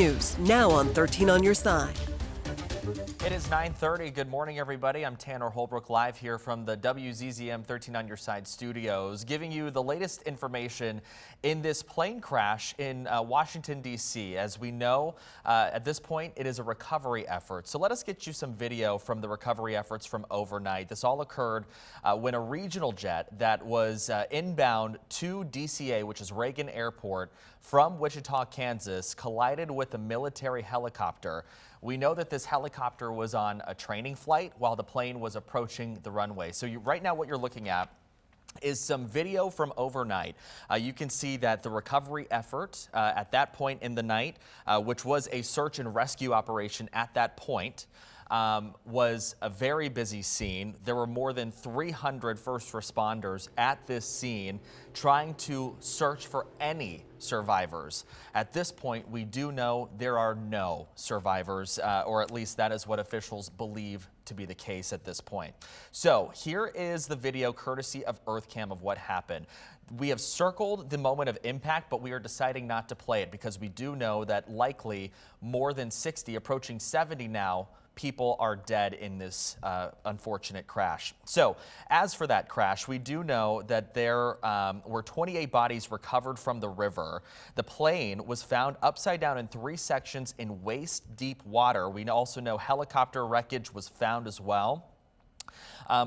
News now on 13 on your side. It is 9:30. Good morning, everybody. I'm Tanner Holbrook, live here from the WZZM 13 on your side studios, giving you the latest information in this plane crash in Washington, D.C. As we know, at this point, it is a recovery effort. So let us get you some video from the recovery efforts from overnight. This all occurred when a regional jet that was inbound to DCA, which is Reagan Airport, from Wichita, Kansas, collided with a military helicopter. We know that this helicopter was on a training flight while the plane was approaching the runway. So right now what you're looking at is some video from overnight. You can see that the recovery effort at that point in the night, which was a search and rescue operation at that point, was a very busy scene. There were more than 300 first responders at this scene trying to search for any survivors. At this point, we do know there are no survivors, or at least that is what officials believe to be the case at this point. So here is the video courtesy of EarthCam of what happened. We have circled the moment of impact, but we are deciding not to play it because we do know that likely more than 60, approaching 70 now, people are dead in this unfortunate crash. So as for that crash, we do know that there were 28 bodies recovered from the river. The plane was found upside down in 3 sections in waist-deep water. We also know helicopter wreckage was found as well.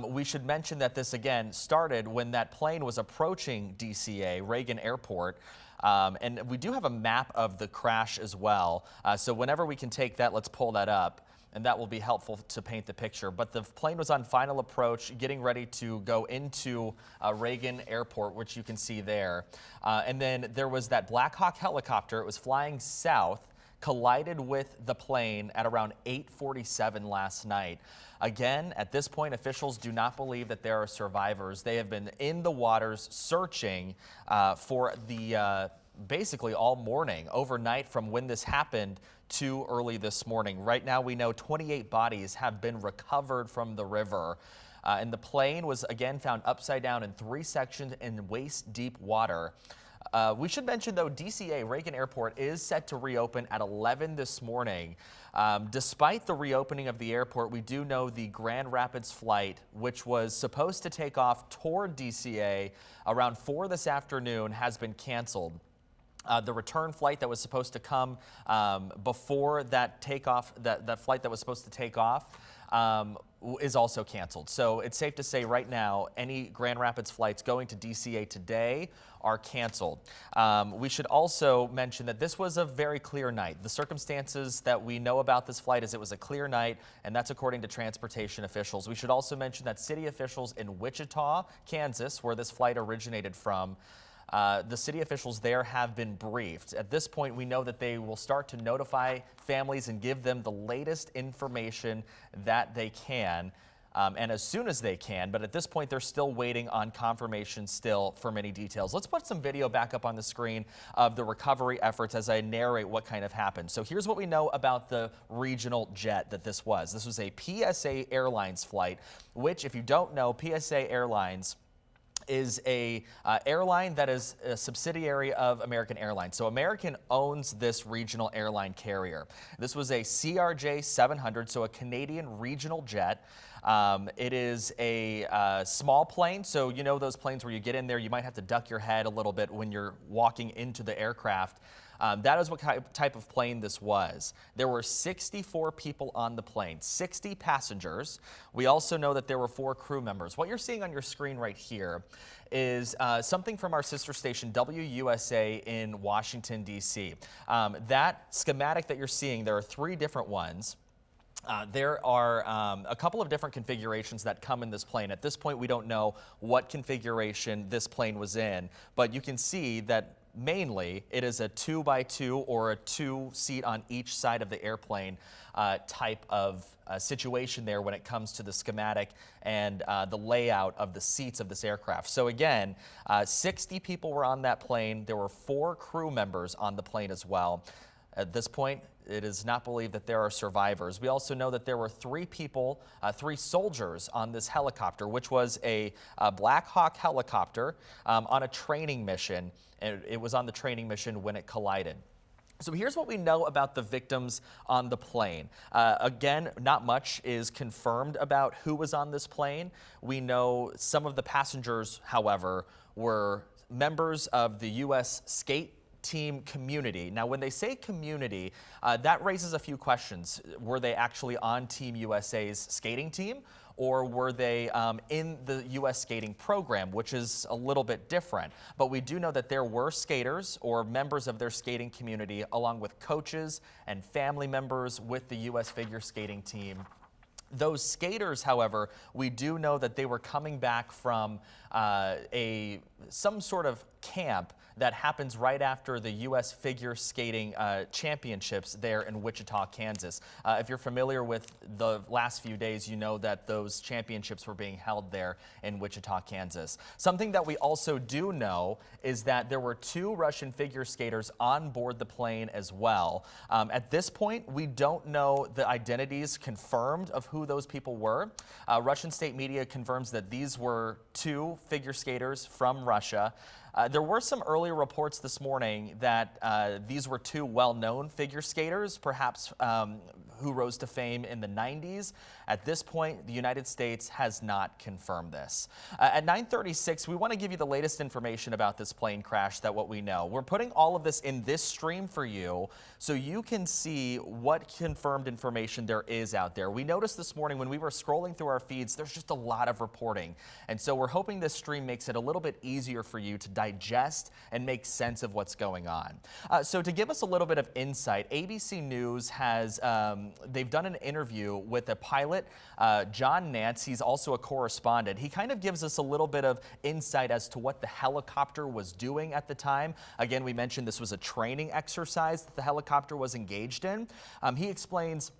We should mention that this again started when that plane was approaching DCA, Reagan Airport. And we do have a map of the crash as well. So whenever we can take that, let's pull that up. And that will be helpful to paint the picture. But the plane was on final approach, getting ready to go into Reagan Airport, which you can see there. And then there was that Black Hawk helicopter. It was flying south, collided with the plane at around 8:47 last night. Again, at this point, officials do not believe that there are survivors. They have been in the waters searching for the basically all morning, overnight from when this happened to early this morning. Right now, we know 28 bodies have been recovered from the river. And the plane was again found upside down in 3 sections in waist-deep water. We should mention, though, DCA, Reagan Airport, is set to reopen at 11 this morning. Despite the reopening of the airport, we do know the Grand Rapids flight, which was supposed to take off toward DCA around 4 this afternoon, has been canceled. The return flight that was supposed to come before that takeoff, that flight that was supposed to take off, is also canceled. So it's safe to say right now, any Grand Rapids flights going to DCA today are canceled. We should also mention that this was a very clear night. The circumstances that we know about this flight is it was a clear night, and that's according to transportation officials. We should also mention that city officials in Wichita, Kansas, where this flight originated from, the city officials there have been briefed. At this point, we know that they will start to notify families and give them the latest information that they can, and as soon as they can. But at this point, they're still waiting on confirmation still for many details. Let's put some video back up on the screen of the recovery efforts as I narrate what kind of happened. So here's what we know about the regional jet that this was. This was a PSA Airlines flight, which, if you don't know, PSA Airlines is a airline that is a subsidiary of American Airlines. So American owns this regional airline carrier. This was a CRJ 700, so a Canadian regional jet. It is a small plane, so you know those planes where you get in there, you might have to duck your head a little bit when you're walking into the aircraft. That is what type of plane this was. There were 64 people on the plane, 60 passengers. We also know that there were 4 crew members. What you're seeing on your screen right here is something from our sister station, WUSA in Washington, D.C. That schematic that you're seeing, there are 3 different ones. There are a couple of different configurations that come in this plane. At this point, we don't know what configuration this plane was in, but you can see that mainly it is a 2x2 or a 2-seat on each side of the airplane type of situation there when it comes to the schematic and the layout of the seats of this aircraft. So again, 60 people were on that plane. There were 4 crew members on the plane as well. At this point, it is not believed that there are survivors. We also know that there were 3 people, 3 soldiers on this helicopter, which was a Black Hawk helicopter on a training mission. And it was on the training mission when it collided. So here's what we know about the victims on the plane. Again, not much is confirmed about who was on this plane. We know some of the passengers, however, were members of the U.S. skate team community. Now, when they say community, that raises a few questions. Were they actually on Team USA's skating team? Or were they in the U.S. skating program, which is a little bit different. But we do know that there were skaters or members of their skating community, along with coaches and family members with the U.S. figure skating team. Those skaters, however, we do know that they were coming back from some sort of camp that happens right after the U.S. figure skating championships there in Wichita, Kansas. If you're familiar with the last few days, you know that those championships were being held there in Wichita, Kansas. Something that we also do know is that there were 2 Russian figure skaters on board the plane as well. At this point, we don't know the identities confirmed of who those people were. Russian state media confirms that these were 2 figure skaters from Russia. There were some earlier reports this morning that these were 2 well-known figure skaters, perhaps who rose to fame in the 90s. At this point, the United States has not confirmed this. At 9:36, we want to give you the latest information about this plane crash, what we know. We're putting all of this in this stream for you so you can see what confirmed information there is out there. We noticed this morning when we were scrolling through our feeds, there's just a lot of reporting. And so we're hoping this stream makes it a little bit easier for you to digest and make sense of what's going on. So to give us a little bit of insight, ABC News has, they've done an interview with a pilot, John Nance. He's also a correspondent. He kind of gives us a little bit of insight as to what the helicopter was doing at the time. Again, we mentioned this was a training exercise that the helicopter was engaged in. He explains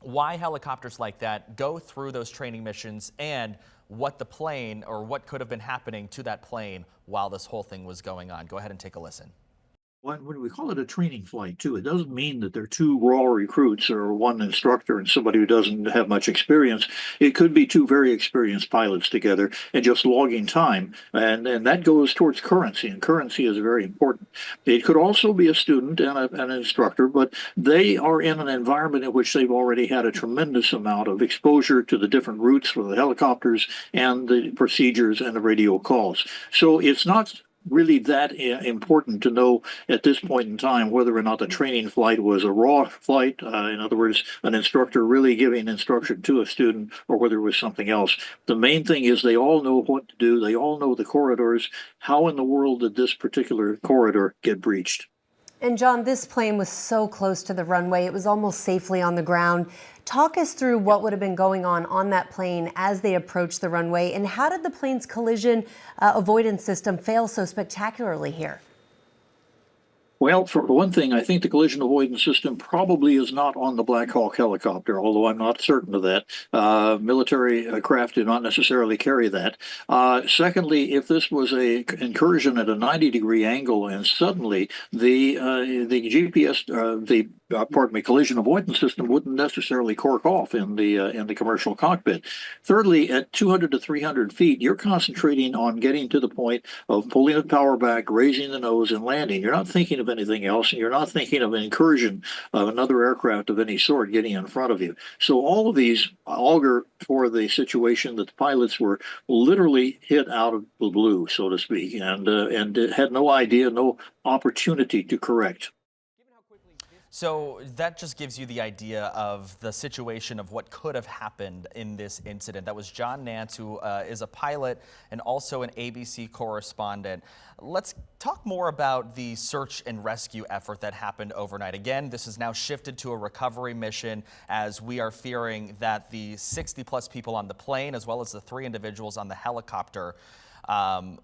why helicopters like that go through those training missions and what the plane or what could have been happening to that plane while this whole thing was going on. Go ahead and take a listen. When we call it a training flight, too, it doesn't mean that they're 2 raw recruits or 1 instructor and somebody who doesn't have much experience. It could be 2 very experienced pilots together and just logging time, and that goes towards currency, and currency is very important. It could also be a student and an instructor, but they are in an environment in which they've already had a tremendous amount of exposure to the different routes for the helicopters and the procedures and the radio calls. So it's not really that important to know at this point in time whether or not the training flight was a raw flight, in other words, an instructor really giving instruction to a student, or whether it was something else. The main thing is they all know what to do. They all know the corridors. How in the world did this particular corridor get breached? And John, this plane was so close to the runway, it was almost safely on the ground. Talk us through what would have been going on that plane as they approached the runway, and how did the plane's collision avoidance system fail so spectacularly here? Well, for one thing, I think the collision avoidance system probably is not on the Black Hawk helicopter, although I'm not certain of that. Military craft do not necessarily carry that. Secondly, if this was a incursion at a 90-degree angle and suddenly the GPS, collision avoidance system wouldn't necessarily cork off in the commercial cockpit. Thirdly, at 200 to 300 feet, you're concentrating on getting to the point of pulling the power back, raising the nose, and landing. You're not thinking of anything else, and you're not thinking of an incursion of another aircraft of any sort getting in front of you. So all of these augur for the situation that the pilots were literally hit out of the blue, so to speak, and had no idea, no opportunity to correct. So that just gives you the idea of the situation of what could have happened in this incident. That was John Nance, who is a pilot and also an ABC correspondent. Let's talk more about the search and rescue effort that happened overnight. Again, this is now shifted to a recovery mission, as we are fearing that the 60-plus people on the plane, as well as the 3 individuals on the helicopter,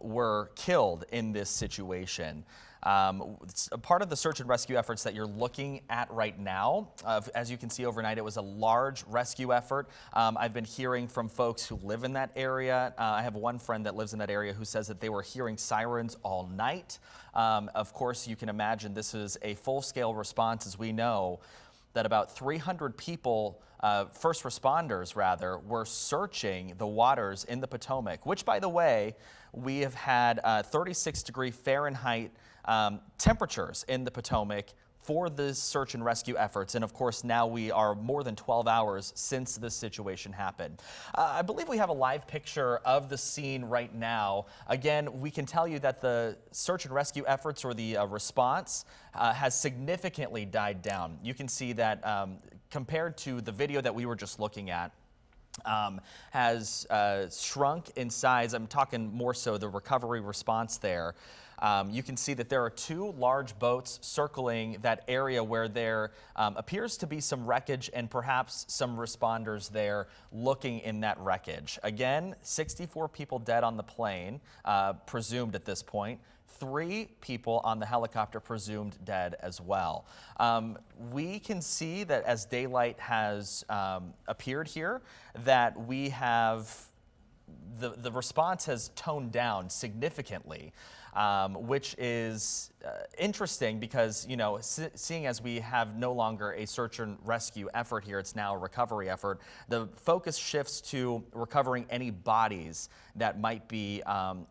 were killed in this situation. It's a part of the search and rescue efforts that you're looking at right now. As you can see overnight, it was a large rescue effort. I've been hearing from folks who live in that area. I have one friend that lives in that area who says that they were hearing sirens all night. Of course, you can imagine this is a full-scale response, as we know that about 300 people, first responders rather, were searching the waters in the Potomac, which, by the way, we have had 36-degree Fahrenheit temperatures in the Potomac for the search and rescue efforts. And of course, now we are more than 12 hours since this situation happened. I believe we have a live picture of the scene right now. Again, we can tell you that the search and rescue efforts, or the response, has significantly died down. You can see that compared to the video that we were just looking at, has shrunk in size. I'm talking more so the recovery response there. You can see that there are two large boats circling that area where there appears to be some wreckage and perhaps some responders there looking in that wreckage. Again, 64 people dead on the plane, presumed at this point. 3 people on the helicopter presumed dead as well. We can see that as daylight has appeared here, that we have the response has toned down significantly, which is interesting because, you know, seeing as we have no longer a search and rescue effort here, it's now a recovery effort, the focus shifts to recovering any bodies that might be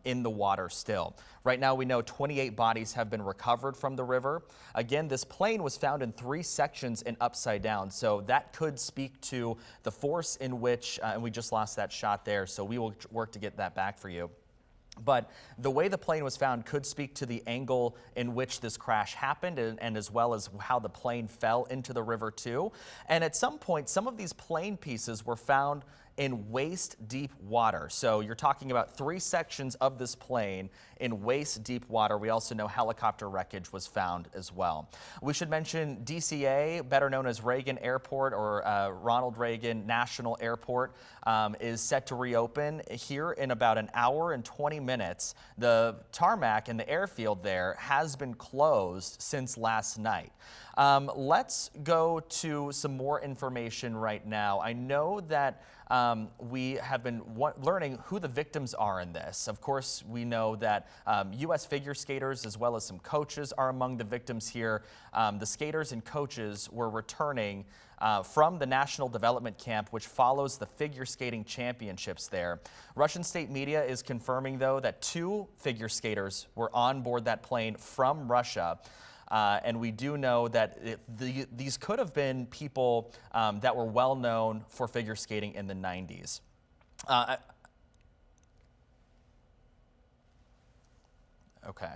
in the water still. Right now we know 28 bodies have been recovered from the river. Again, this plane was found in 3 sections and upside down, so that could speak to the force in which, and we just lost that shot there, so we will work to get that back for you. But the way the plane was found could speak to the angle in which this crash happened, and as well as how the plane fell into the river too. And at some point, some of these plane pieces were found in waist-deep water. So you're talking about 3 sections of this plane in waist-deep water. We also know helicopter wreckage was found as well. We should mention DCA, better known as Reagan Airport, or Ronald Reagan National Airport, is set to reopen here in about an hour and 20 minutes. The tarmac and the airfield there has been closed since last night. Let's go to some more information right now. I know that we have been learning who the victims are in this. Of course, we know that U.S. figure skaters as well as some coaches are among the victims here. The skaters and coaches were returning from the National Development Camp, which follows the figure skating championships there. Russian state media is confirming, though, that 2 figure skaters were on board that plane from Russia. And we do know that these could have been people that were well known for figure skating in the 90s. Okay,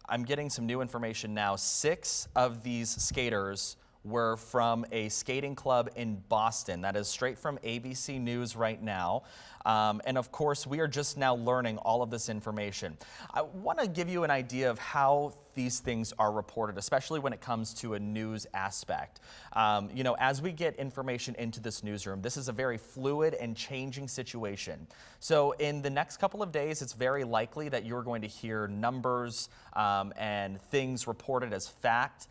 I'm getting some new information now. 6 of these skaters were from a skating club in Boston. That is straight from ABC News right now. And of course, we are just now learning all of this information. I want to give you an idea of how these things are reported, especially when it comes to a news aspect. You know, as we get information into this newsroom, this is a very fluid and changing situation. So in the next couple of days, it's very likely that you're going to hear numbers and things reported as fact,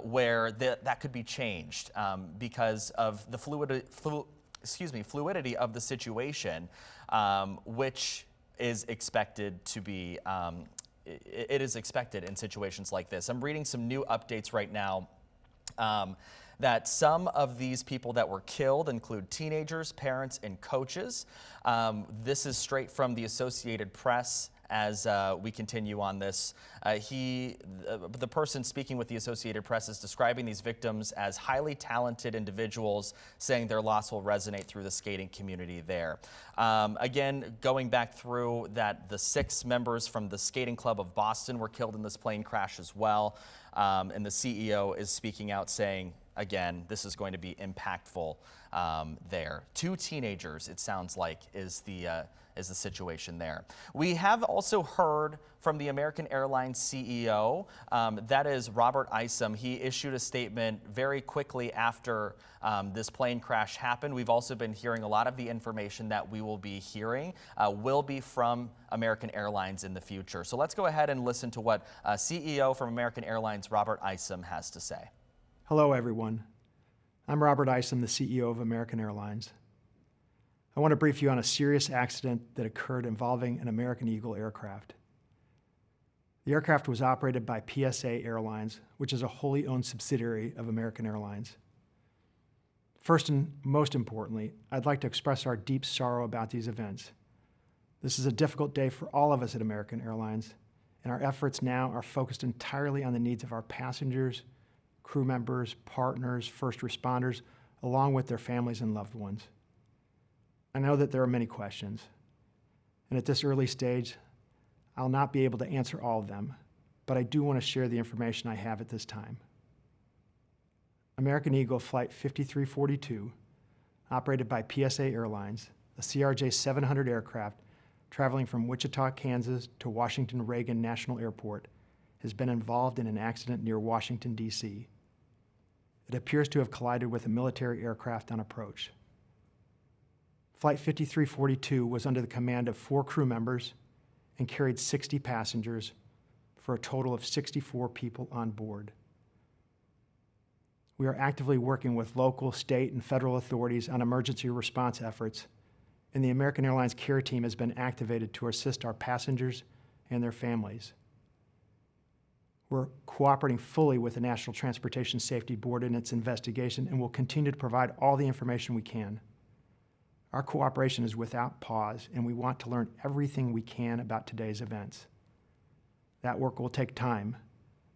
where that could be changed because of the fluidity of the situation, which is expected to be, it is expected in situations like this. I'm reading some new updates right now that some of these people that were killed include teenagers, parents, and coaches. This is straight from the Associated Press. As we continue on this, the person speaking with the Associated Press is describing these victims as highly talented individuals, saying their loss will resonate through the skating community there. Again, going back through that, the 6 members from the skating club of Boston were killed in this plane crash as well. And the CEO is speaking out saying, again, this is going to be impactful there. 2 teenagers, it sounds like, is the situation there. We have also heard from the American Airlines CEO, that is Robert Isom. He issued a statement very quickly after this plane crash happened. We've also been hearing a lot of the information that we will be hearing will be from American Airlines in the future. So let's go ahead and listen to what CEO from American Airlines, Robert Isom, has to say. Hello, everyone. I'm Robert Isom, the CEO of American Airlines. I want to brief you on a serious accident that occurred involving an American Eagle aircraft. The aircraft was operated by PSA Airlines, which is a wholly owned subsidiary of American Airlines. First and most importantly, I'd like to express our deep sorrow about these events. This is a difficult day for all of us at American Airlines, and our efforts now are focused entirely on the needs of our passengers, crew members, partners, first responders, along with their families and loved ones. I know that there are many questions, and at this early stage, I'll not be able to answer all of them, but I do want to share the information I have at this time. American Eagle Flight 5342, operated by PSA Airlines, a CRJ 700 aircraft traveling from Wichita, Kansas to Washington Reagan National Airport, has been involved in an accident near Washington, D.C. It appears to have collided with a military aircraft on approach. Flight 5342 was under the command of 4 crew members and carried 60 passengers for a total of 64 people on board. We are actively working with local, state, and federal authorities on emergency response efforts, and the American Airlines care team has been activated to assist our passengers and their families. We're cooperating fully with the National Transportation Safety Board in its investigation and will continue to provide all the information we can. Our cooperation is without pause, and we want to learn everything we can about today's events. That work will take time,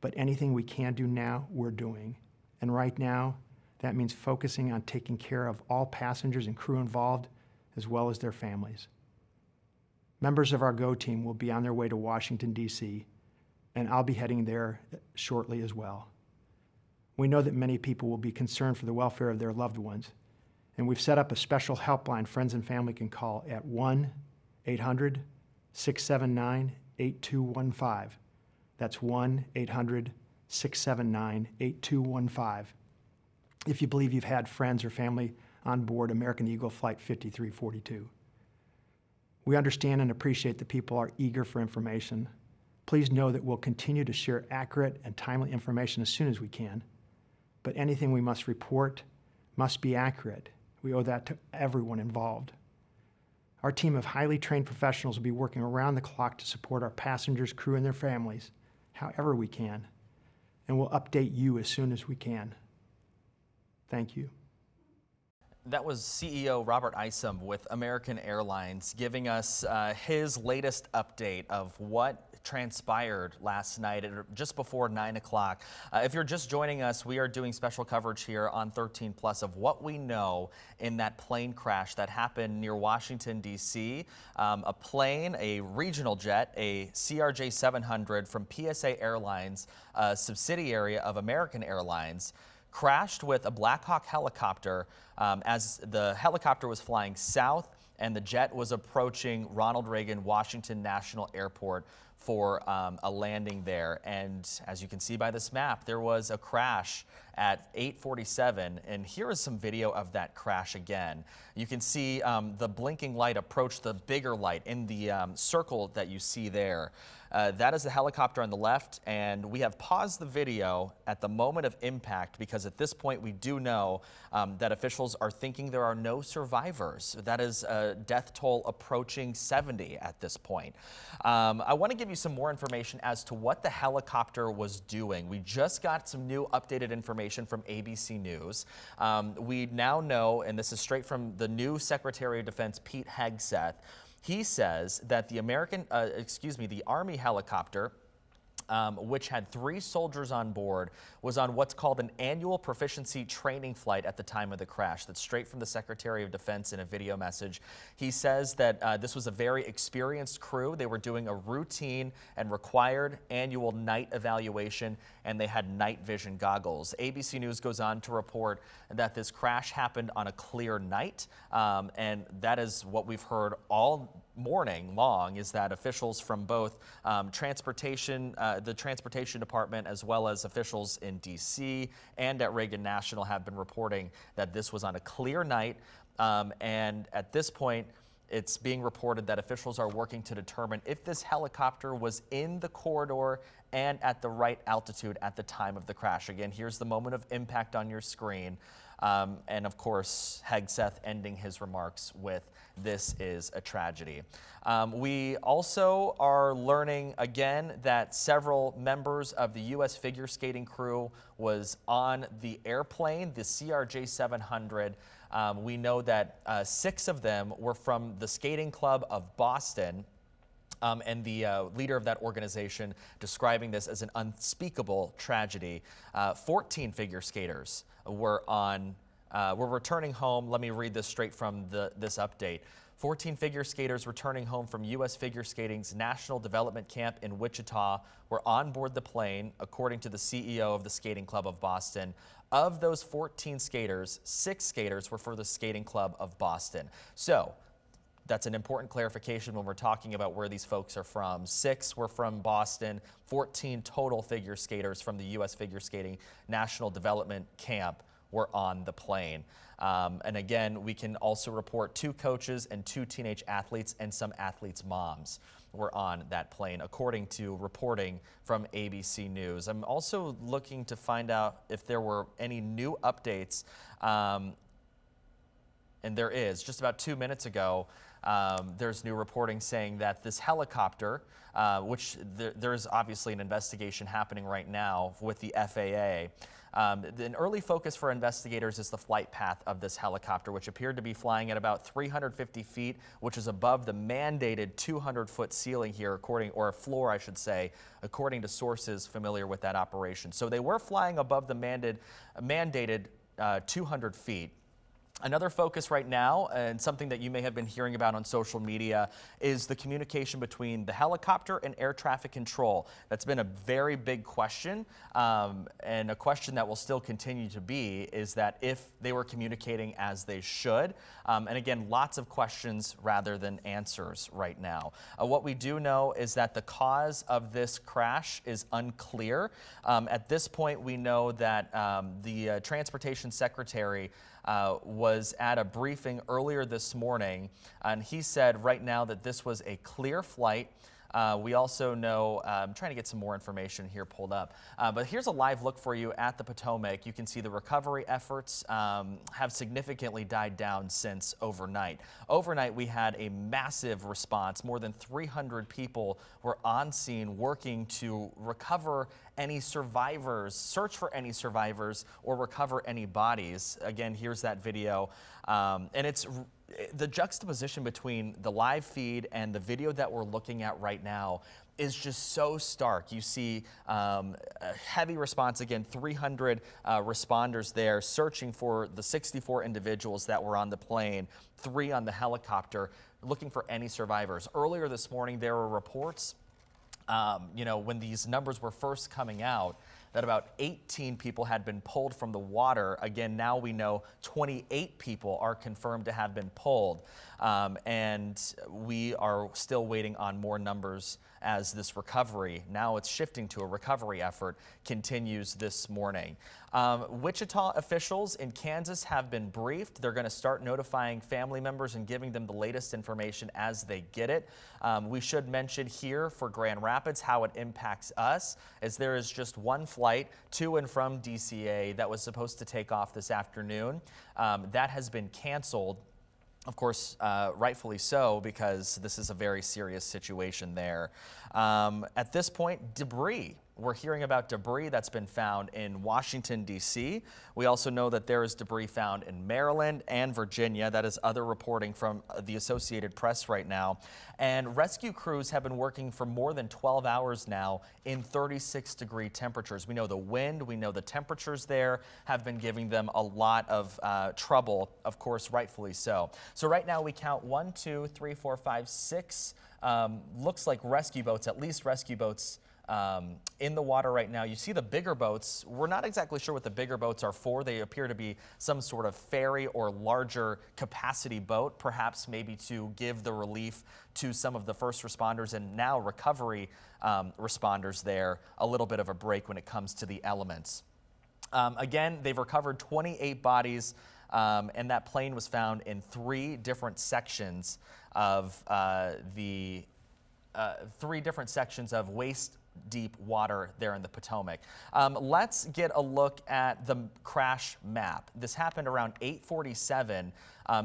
but anything we can do now, we're doing. And right now, that means focusing on taking care of all passengers and crew involved, as well as their families. Members of our GO team will be on their way to Washington, D.C., and I'll be heading there shortly as well. We know that many people will be concerned for the welfare of their loved ones, and we've set up a special helpline friends and family can call at 1-800-679-8215. That's 1-800-679-8215. If you believe you've had friends or family on board American Eagle Flight 5342. We understand and appreciate that people are eager for information. Please know that we'll continue to share accurate and timely information as soon as we can, but anything we must report must be accurate. We owe that to everyone involved. Our team of highly trained professionals will be working around the clock to support our passengers, crew, and their families however we can, and we'll update you as soon as we can. Thank you. That was CEO Robert Isom with American Airlines giving us his latest update of what transpired last night at just before 9 o'clock. If you're just joining us, we are doing special coverage here on 13 Plus of what we know in that plane crash that happened near Washington, D.C. A plane, a regional jet, a CRJ 700 from PSA Airlines, a subsidiary of American Airlines, crashed with a Black Hawk helicopter as the helicopter was flying south and the jet was approaching Ronald Reagan Washington National Airport for a landing there. And as you can see by this map, there was a crash at 8:47, and here is some video of that crash again. You can see the blinking light approach the bigger light in the circle that you see there. That is the helicopter on the left, and we have paused the video at the moment of impact because at this point we do know that officials are thinking there are no survivors. That is a death toll approaching 70 at this point. I want to give you some more information as to what the helicopter was doing. We just got some new updated information from ABC News. We now know, and this is straight from the new Secretary of Defense, Pete Hegseth. He says that the the Army helicopter, which had 3 soldiers on board, was on what's called an annual proficiency training flight at the time of the crash. That's straight from the Secretary of Defense in a video message. He says that this was a very experienced crew. They were doing a routine and required annual night evaluation, and they had night vision goggles. ABC News goes on to report that this crash happened on a clear night, and that is what we've heard all morning long, is that officials from both the Transportation Department as well as officials in D.C. and at Reagan National have been reporting that this was on a clear night, and at this point it's being reported that officials are working to determine if this helicopter was in the corridor and at the right altitude at the time of the crash. Again, here's the moment of impact on your screen. And of course, Hegseth ending his remarks with, "This is a tragedy." We also are learning again that several members of the U.S. figure skating crew was on the airplane, the CRJ 700. We know that 6 of them were from the Skating Club of Boston. And the leader of that organization describing this as an unspeakable tragedy. 14 figure skaters were returning home. Let me read this straight from this update. 14 figure skaters returning home from U.S. Figure Skating's National Development Camp in Wichita were on board the plane, according to the CEO of the Skating Club of Boston. Of those 14 skaters, 6 skaters were for the Skating Club of Boston. So that's an important clarification when we're talking about where these folks are from. 6 were from Boston, 14 total figure skaters from the U.S. Figure Skating National Development Camp were on the plane. And again, we can also report 2 coaches and 2 teenage athletes and some athletes' moms were on that plane, according to reporting from ABC News. I'm also looking to find out if there were any new updates, and there is. Just about 2 minutes ago, there's new reporting saying that this helicopter, which there is obviously an investigation happening right now with the FAA. An early focus for investigators is the flight path of this helicopter, which appeared to be flying at about 350 feet, which is above the mandated 200-foot ceiling here, or floor, I should say, according to sources familiar with that operation. So they were flying above the mandated 200 feet. Another focus right now, and something that you may have been hearing about on social media, is the communication between the helicopter and air traffic control. That's been a very big question, and a question that will still continue to be, is that if they were communicating as they should. And again, lots of questions rather than answers right now. What we do know is that the cause of this crash is unclear. At this point, we know that the Transportation Secretary was at a briefing earlier this morning, and he said right now that this was a clear flight. We also know, I'm trying to get some more information here pulled up, but here's a live look for you at the Potomac. You can see the recovery efforts have significantly died down since overnight. Overnight, we had a massive response. More than 300 people were on scene working to recover any survivors, search for any survivors, or recover any bodies. Again, here's that video, and it's the juxtaposition between the live feed and the video that we're looking at right now is just so stark. You see a heavy response, again, 300 responders there searching for the 64 individuals that were on the plane, 3 on the helicopter, looking for any survivors. Earlier this morning, there were reports, when these numbers were first coming out, that about 18 people had been pulled from the water. Again, now we know 28 people are confirmed to have been pulled. And we are still waiting on more numbers as this recovery, now it's shifting to a recovery effort, continues this morning. Wichita officials in Kansas have been briefed. They're going to start notifying family members and giving them the latest information as they get it. We should mention here for Grand Rapids how it impacts us, as there is just one flight to and from DCA that was supposed to take off this afternoon. That has been canceled. Of course, rightfully so, because this is a very serious situation there. At this point, debris. We're hearing about debris that's been found in Washington, D.C. We also know that there is debris found in Maryland and Virginia. That is other reporting from the Associated Press right now. And rescue crews have been working for more than 12 hours now in 36-degree temperatures. We know the wind, we know the temperatures there have been giving them a lot of trouble, of course, rightfully so. So right now we count 1, 2, 3, 4, 5, 6, looks like rescue boats, at least rescue boats in the water right now. You see the bigger boats. We're not exactly sure what the bigger boats are for. They appear to be some sort of ferry or larger capacity boat, perhaps maybe to give the relief to some of the first responders and now recovery responders there a little bit of a break when it comes to the elements. Again, they've recovered 28 bodies, and that plane was found in 3 different sections of waste deep water there in the Potomac. Let's get a look at the crash map. This happened around 8:47.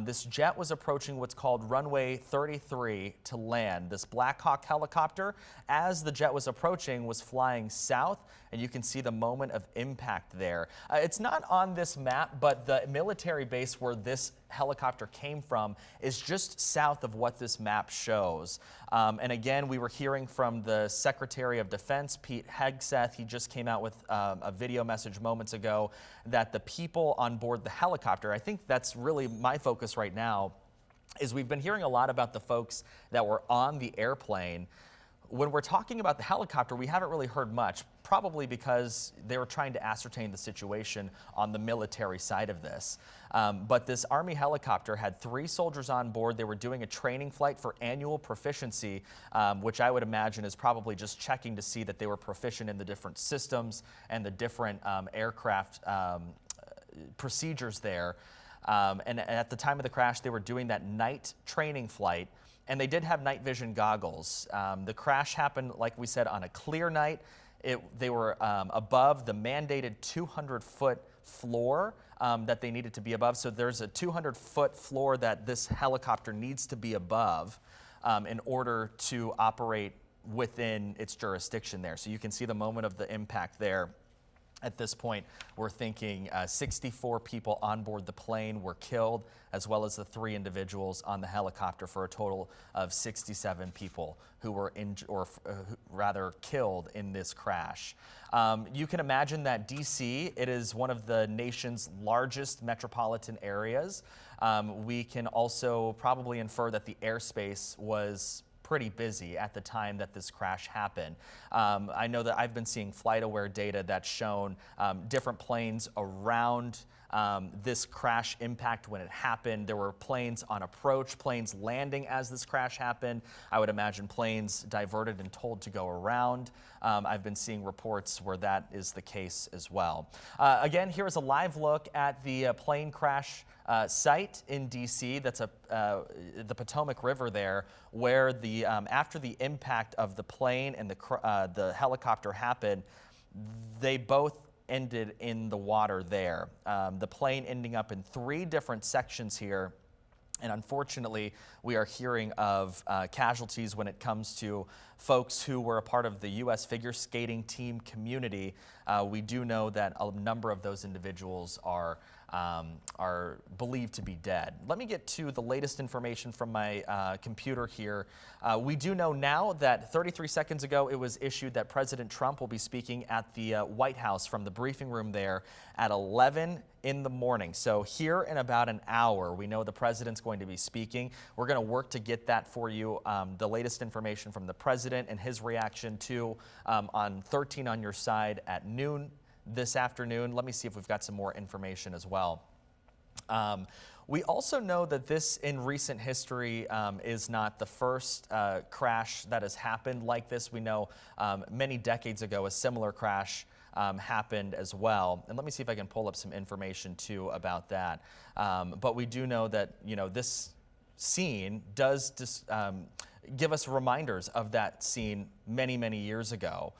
This jet was approaching what's called runway 33 to land. This Black Hawk helicopter, as the jet was approaching, was flying south, and you can see the moment of impact there. It's not on this map, but the military base where this helicopter came from is just south of what this map shows. And again, we were hearing from the Secretary of Defense, Pete Hegseth. He just came out with a video message moments ago that the people on board the helicopter, I think that's really my focus right now, is we've been hearing a lot about the folks that were on the airplane. When we're talking about the helicopter, we haven't really heard much, probably because they were trying to ascertain the situation on the military side of this. But this Army helicopter had 3 soldiers on board. They were doing a training flight for annual proficiency, which I would imagine is probably just checking to see that they were proficient in the different systems and the different aircraft procedures there. And at the time of the crash, they were doing that night training flight. And they did have night vision goggles. The crash happened, like we said, on a clear night. They were above the mandated 200-foot floor that they needed to be above. So there's a 200-foot floor that this helicopter needs to be above in order to operate within its jurisdiction there. So you can see the moment of the impact there. At this point, we're thinking 64 people on board the plane were killed, as well as the 3 individuals on the helicopter, for a total of 67 people who were rather killed in this crash. You can imagine that D.C., it is one of the nation's largest metropolitan areas. We can also probably infer that the airspace was pretty busy at the time that this crash happened. I know that I've been seeing FlightAware data that's shown different planes around this crash impact when it happened. There were planes on approach, planes landing as this crash happened. I would imagine planes diverted and told to go around. I've been seeing reports where that is the case as well. Again, here is a live look at the plane crash site in D.C. That's the Potomac River there, where the after the impact of the plane and the helicopter happened, they both ended in the water there. The plane ending up in 3 different sections here. And unfortunately, we are hearing of casualties when it comes to folks who were a part of the U.S. figure skating team community. We do know that a number of those individuals are believed to be dead. Let me get to the latest information from my computer here. We do know now that 33 seconds ago it was issued that President Trump will be speaking at the White House from the briefing room there at 11 in the morning. So here in about an hour, we know the president's going to be speaking. We're going to work to get that for you, the latest information from the president and his reaction to on 13 on your side at noon this afternoon. Let me see if we've got some more information as well. We also know that this, in recent history, is not the first crash that has happened like this. We know many decades ago a similar crash happened as well. And let me see if I can pull up some information too about that. But we do know that, you know, this scene does give us reminders of that scene many, many years ago.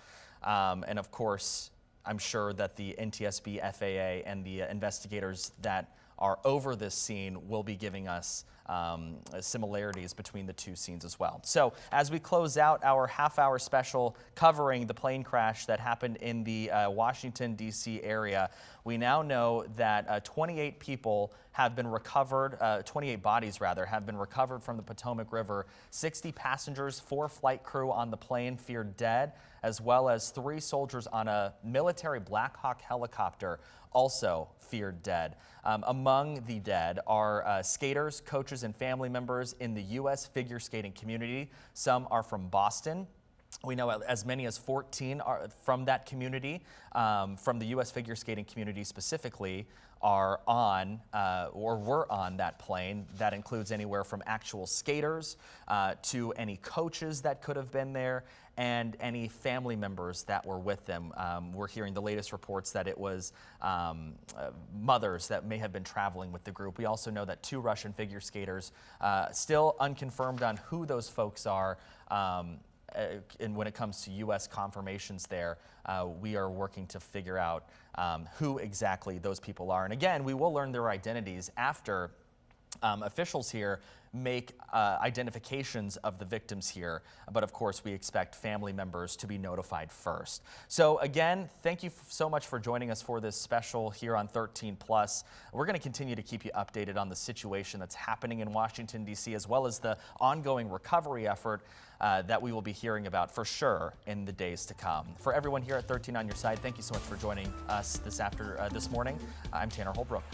And of course, I'm sure that the NTSB, FAA, and the investigators that are over this scene will be giving us similarities between the 2 scenes as well. So as we close out our half-hour special covering the plane crash that happened in the Washington, D.C. area, we now know that 28 people have been recovered, 28 bodies rather, have been recovered from the Potomac River. 60 passengers, 4 flight crew on the plane feared dead, as well as 3 soldiers on a military Black Hawk helicopter also feared dead. Among the dead are skaters, coaches, and family members in the U.S. figure skating community. Some are from Boston. We know as many as 14 are from that community, from the U.S. figure skating community specifically, are on or were on that plane. That includes anywhere from actual skaters to any coaches that could have been there and any family members that were with them. We're hearing the latest reports that it was mothers that may have been traveling with the group. We also know that 2 Russian figure skaters, still unconfirmed on who those folks are, and when it comes to U.S. confirmations there, we are working to figure out who exactly those people are. And again, we will learn their identities after officials here make identifications of the victims here, but of course we expect family members to be notified first. So again, thank you so much for joining us for this special here on 13 Plus. We're going to continue to keep you updated on the situation that's happening in Washington, D.C., as well as the ongoing recovery effort that we will be hearing about for sure in the days to come. For everyone here at 13 on Your Side, thank you so much for joining us this morning. I'm Tanner Holbrook.